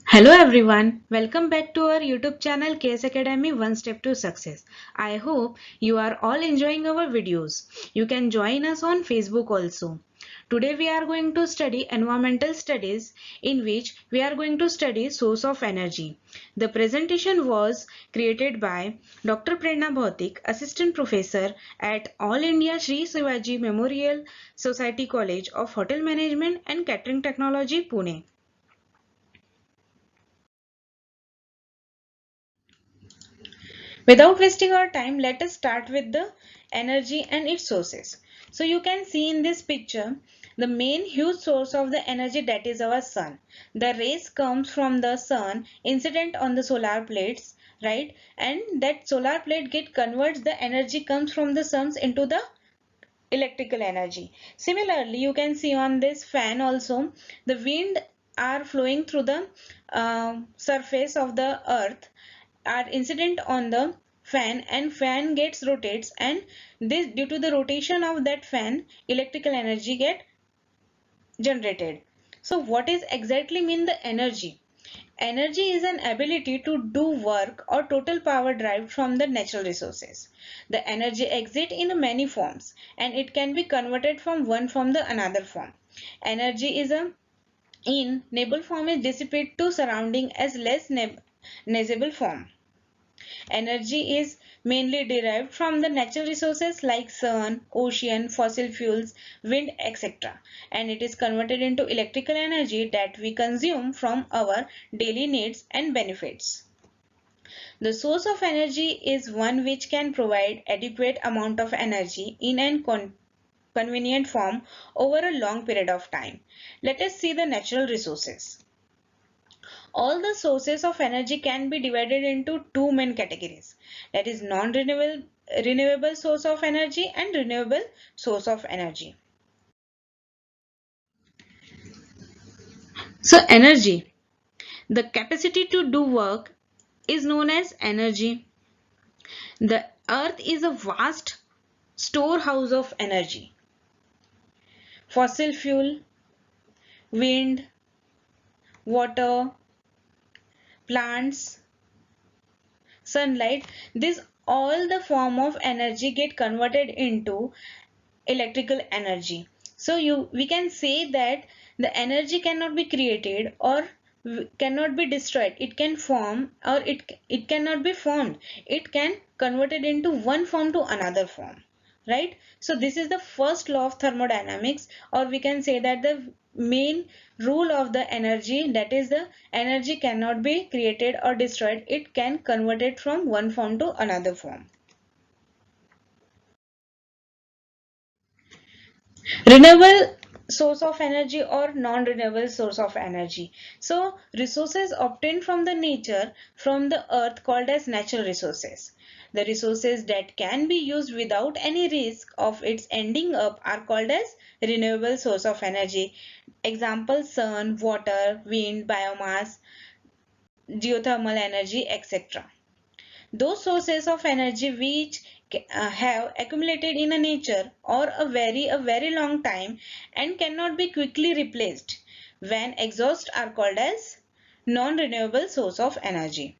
Hello everyone, welcome back to our YouTube channel KS Academy One Step to Success. I hope you are all enjoying our videos. You can join us on Facebook also. Today we are going to study environmental studies in which we are going to study source of energy. The presentation was created by Dr. Prerna Bhautik, Assistant Professor at All India Sri Shivaji Memorial Society College of Hotel Management and Catering Technology, Pune. Without wasting our time, let us start with the energy and its sources. So you can see in this picture the main huge source of the energy, that is our sun. The rays comes from the sun incident on the solar plates, right? And that solar plate converts the energy comes from the suns into the electrical energy. Similarly, you can see on this fan also the wind are flowing through the surface of the earth are incident on the fan, and fan gets rotates, and this due to the rotation of that fan electrical energy get generated. So what is exactly mean the energy? Energy is an ability to do work or total power derived from the natural resources. The energy exists in many forms and it can be converted from one form to another form. Energy is a in naval form is dissipated to surrounding as less nassable form. Energy is mainly derived from the natural resources like sun, ocean, fossil fuels, wind, etc. And it is converted into electrical energy that we consume from our daily needs and benefits. The source of energy is one which can provide adequate amount of energy in an convenient form over a long period of time. Let us see the natural resources. All the sources of energy can be divided into two main categories, that is non-renewable source of energy and renewable source of energy. So energy, the capacity to do work, is known as energy. The earth is a vast storehouse of energy. Fossil fuel, wind, water, plants, sunlight, this all the form of energy get converted into electrical energy. So we can say that the energy cannot be created or cannot be destroyed. It can form, or it cannot be formed. It can converted into one form to another form, right? So this is the first law of thermodynamics, or we can say that the main rule of the energy, that is the energy cannot be created or destroyed. It can convert it from one form to another form. Renewable source of energy or non-renewable source of energy. So resources obtained from the nature, from the earth, called as natural resources. The resources that can be used without any risk of its ending up are called as renewable source of energy. Example: sun, water, wind, biomass, geothermal energy, etc. Those sources of energy which have accumulated in a nature or a very long time and cannot be quickly replaced when exhaust are called as non-renewable source of energy.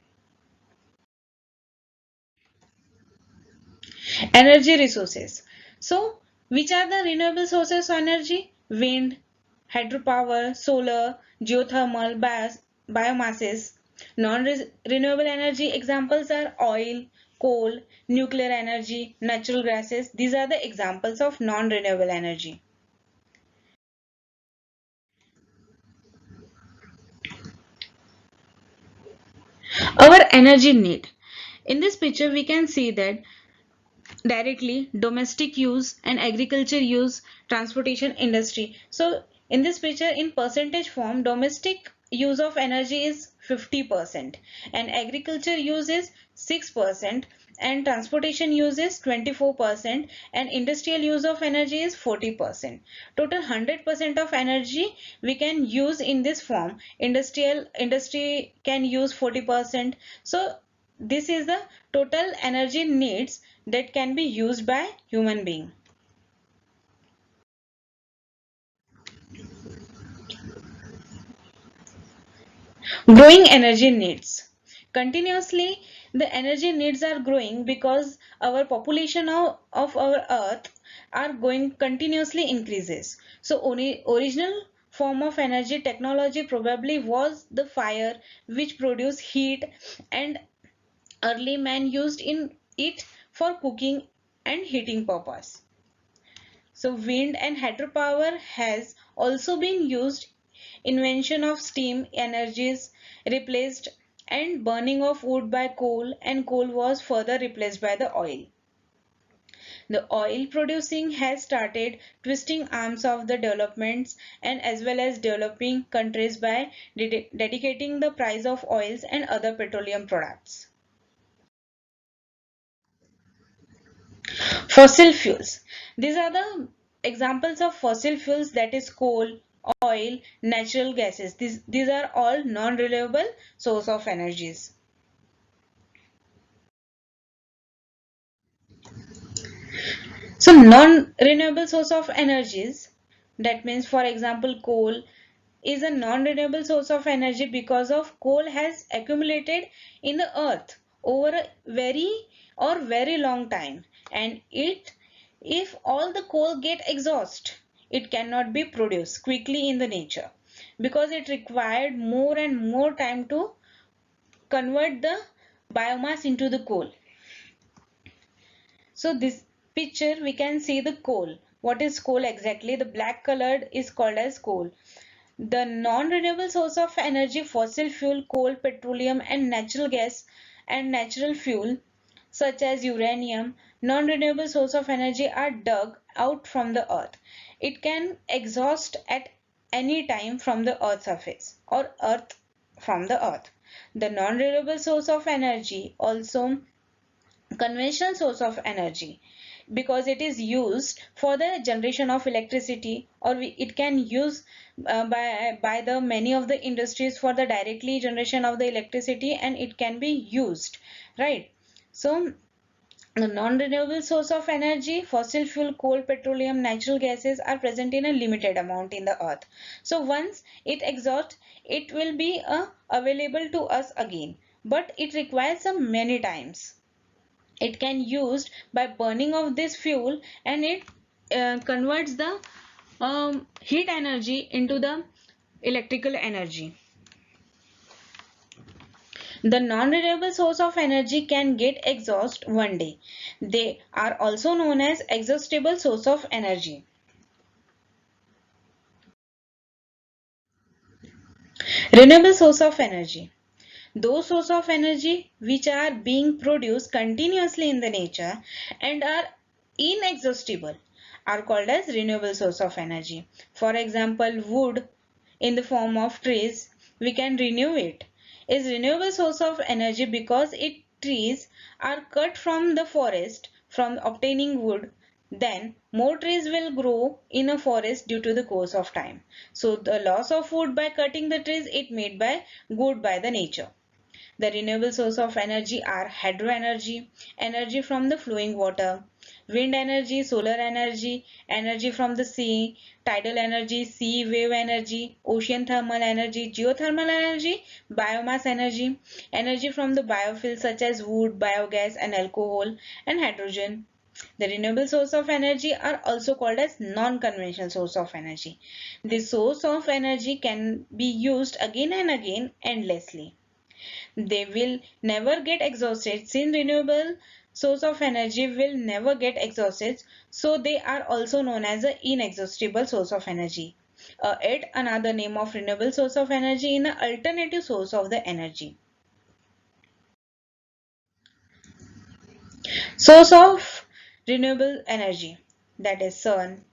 Energy resources. So which are the renewable sources of energy? Wind, hydropower, solar, geothermal, biomasses. Non-renewable energy examples are oil, coal, nuclear energy, natural gases. These are the examples of non-renewable energy. Our energy need. In this picture, we can see that directly domestic use and agriculture use, transportation, industry. So in this picture, in percentage form, domestic use of energy is 50% and agriculture use is 6% and transportation use is 24% and industrial use of energy is 40%. Total 100% of energy we can use in this form. Industry can use 40%. So this is the total energy needs that can be used by human being. Growing energy needs. Continuously, the energy needs are growing because our population of our earth are going continuously increases. So original form of energy technology probably was the fire, which produce heat, and early man used in it for cooking and heating purpose. So wind and hydropower has also been used. Invention of steam energies replaced and burning of wood by coal, and coal was further replaced by the oil. The oil producing has started twisting arms of the developments and as well as developing countries by dedicating the price of oils and other petroleum products. Fossil fuels. These are the examples of fossil fuels, that is coal, oil, natural gases. These are all non-renewable source of energies. So non-renewable source of energies, that means for example coal is a non-renewable source of energy because of coal has accumulated in the earth over a very long time, and it if all the coal get exhaust, it cannot be produced quickly in the nature because it required more and more time to convert the biomass into the coal. So this picture we can see the coal. What is coal exactly? The black colored is called as coal. The non-renewable source of energy, fossil fuel, coal, petroleum and natural gas and natural fuel such as uranium, non-renewable source of energy are dug out from the earth. It can exhaust at any time from the earth surface or earth from the earth. The non-renewable source of energy also conventional source of energy because it is used for the generation of electricity, or it can use by the many of the industries for the directly generation of the electricity, and it can be used, right? So the non-renewable source of energy, fossil fuel, coal, petroleum, natural gases are present in a limited amount in the earth. So once it exhausts, it will be available to us again, but it requires some many times. It can used by burning of this fuel, and it converts the heat energy into the electrical energy. The non-renewable source of energy can get exhaust one day. They are also known as exhaustible source of energy. Renewable source of energy. Those sources of energy which are being produced continuously in the nature and are inexhaustible are called as renewable source of energy. For example, wood in the form of trees, we can renew it, is renewable source of energy because trees are cut from the forest from obtaining wood. Then more trees will grow in a forest due to the course of time. So the loss of wood by cutting the trees, it made by good by the nature. The renewable source of energy are hydro energy, energy from the flowing water, wind energy, solar energy, energy from the sea, tidal energy, sea wave energy, ocean thermal energy, geothermal energy, biomass energy, energy from the biofuels such as wood, biogas and alcohol and hydrogen. The renewable source of energy are also called as non-conventional source of energy. This source of energy can be used again and again endlessly. They will never get exhausted since renewable source of energy will never get exhausted, so they are also known as an inexhaustible source of energy. Yet another name of renewable source of energy in an alternative source of the energy. Source of renewable energy, that is sun,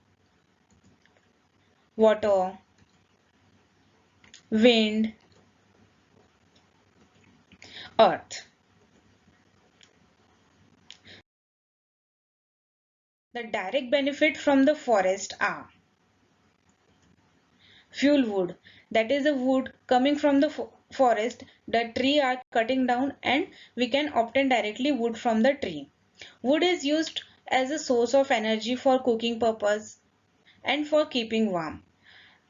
water, wind, earth. The direct benefit from the forest are fuel wood, that is the wood coming from the forest. The tree are cutting down and we can obtain directly wood from the tree. Wood is used as a source of energy for cooking purpose and for keeping warm.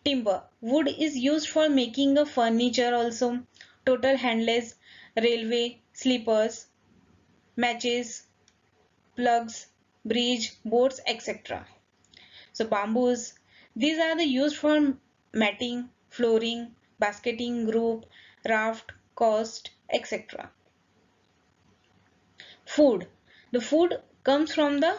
Timber. Wood is used for making a furniture also. Total handless, railway, sleepers, matches, plugs, bridge, boards, etc. So bamboos, these are the used for matting, flooring, basketing, group, raft, cost, etc. Food. The food comes from the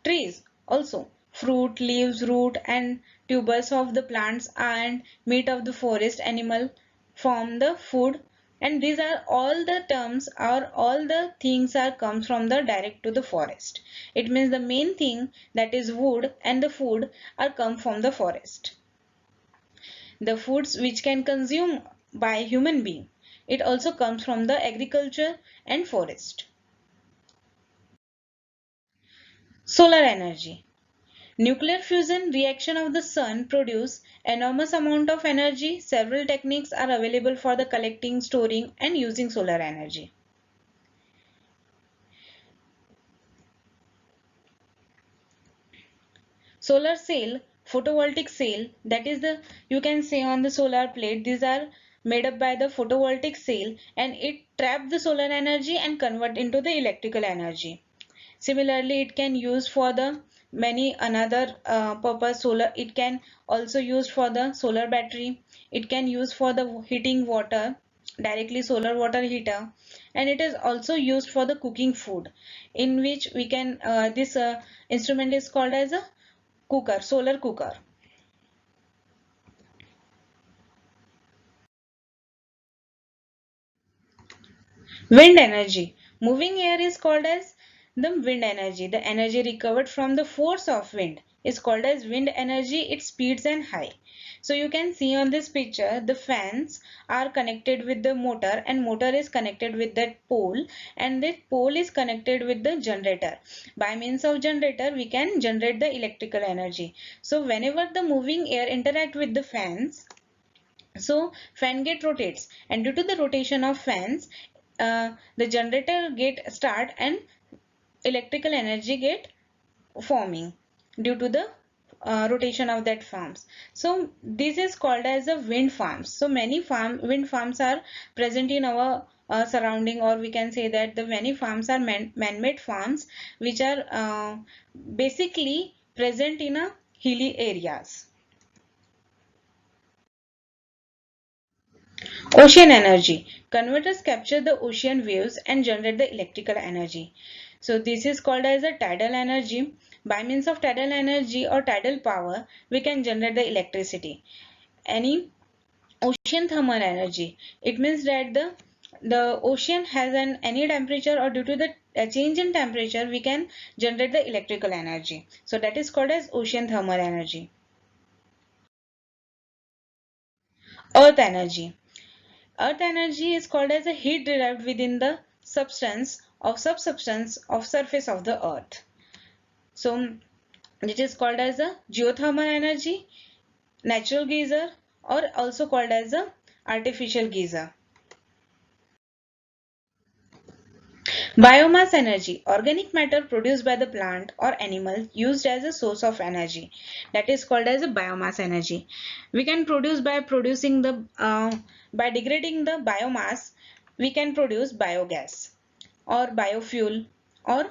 trees also. Fruit, leaves, root and tubers of the plants and meat of the forest animal form the food, and these are all the terms or all the things are comes from the direct to the forest. It means the main thing, that is wood and the food, are come from the forest. The foods which can consume by human being, it also comes from the agriculture and forest. Solar energy. Nuclear fusion reaction of the sun produce enormous amount of energy. Several techniques are available for the collecting, storing and using solar energy. Solar cell, photovoltaic cell, that is the, you can say on the solar plate, these are made up by the photovoltaic cell and it trap the solar energy and convert into the electrical energy. Similarly, it can use for the many another purpose. Solar, it can also used for the solar battery. It can use for the heating water, directly solar water heater, and it is also used for the cooking food, in which we can this instrument is called as a cooker, solar cooker. Wind energy. Moving air is called as the wind energy. The energy recovered from the force of wind is called as wind energy. Its speeds and high. So you can see on this picture, the fans are connected with the motor and motor is connected with that pole, and that pole is connected with the generator. By means of generator, we can generate the electrical energy. So whenever the moving air interact with the fans, so fan get rotates, and due to the rotation of fans, the generator get start and electrical energy get forming due to the rotation of that farms. So this is called as a wind farms. So many wind farms are present in our surrounding, or we can say that the many farms are man-made farms which are basically present in a hilly areas. Ocean energy. Converters capture the ocean waves and generate the electrical energy. So this is called as a tidal energy. By means of tidal energy or tidal power, we can generate the electricity. Any ocean thermal energy. It means that the ocean has an any temperature, or due to the change in temperature, we can generate the electrical energy. So that is called as ocean thermal energy. Earth energy. Earth energy is called as a heat derived within the subsubstance of surface of the earth. So it is called as a geothermal energy, natural geyser, or also called as a artificial geyser. Biomass energy, organic matter produced by the plant or animal used as a source of energy. That is called as a biomass energy. We can produce by producing the by degrading the biomass, we can produce biogas or biofuel or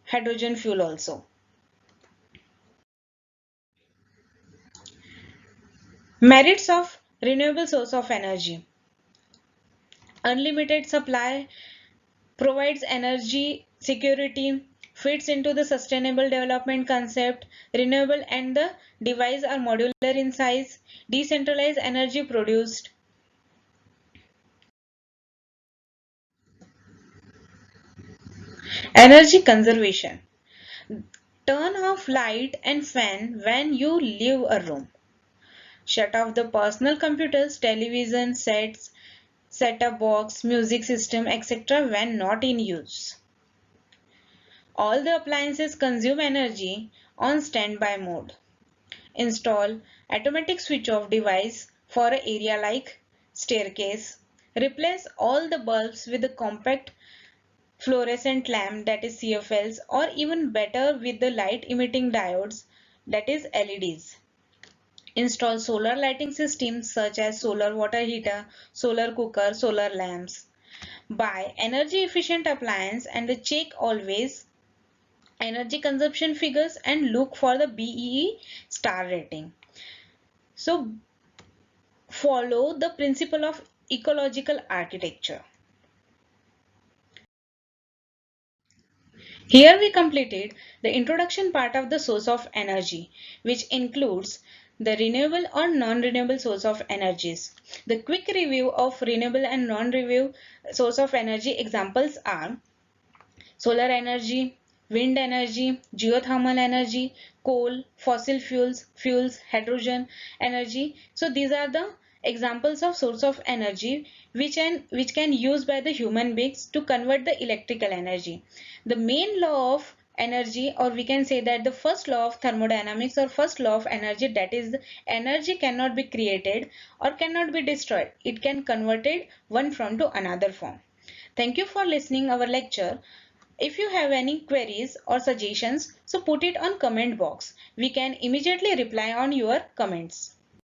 hydrogen fuel also. Merits of renewable source of energy. Unlimited supply, provides energy security, fits into the sustainable development concept, renewable and the device are modular in size, decentralized energy produced. Energy conservation. Turn off light and fan when you leave a room. Shut off the personal computers, television sets, set-top box, music system, etc. when not in use. All the appliances consume energy on standby mode. Install automatic switch off device for an area like staircase. Replace all the bulbs with a compact fluorescent lamp, that is CFLs, or even better with the light emitting diodes, that is LEDs. Install solar lighting systems such as solar water heater, solar cooker, solar lamps. Buy energy efficient appliance and check always energy consumption figures and look for the BEE star rating. So follow the principle of ecological architecture. Here we completed the introduction part of the source of energy, which includes the renewable or non-renewable source of energies. The quick review of renewable and non-renewable source of energy examples are solar energy, wind energy, geothermal energy, coal, fossil fuels, hydrogen energy. So these are the examples of source of energy which can use by the human beings to convert the electrical energy. The main law of energy, or we can say that the first law of thermodynamics or first law of energy, that is energy cannot be created or cannot be destroyed. It can converted one form to another form. Thank you for listening our lecture. If you have any queries or suggestions, so put it on comment box. We can immediately reply on your comments.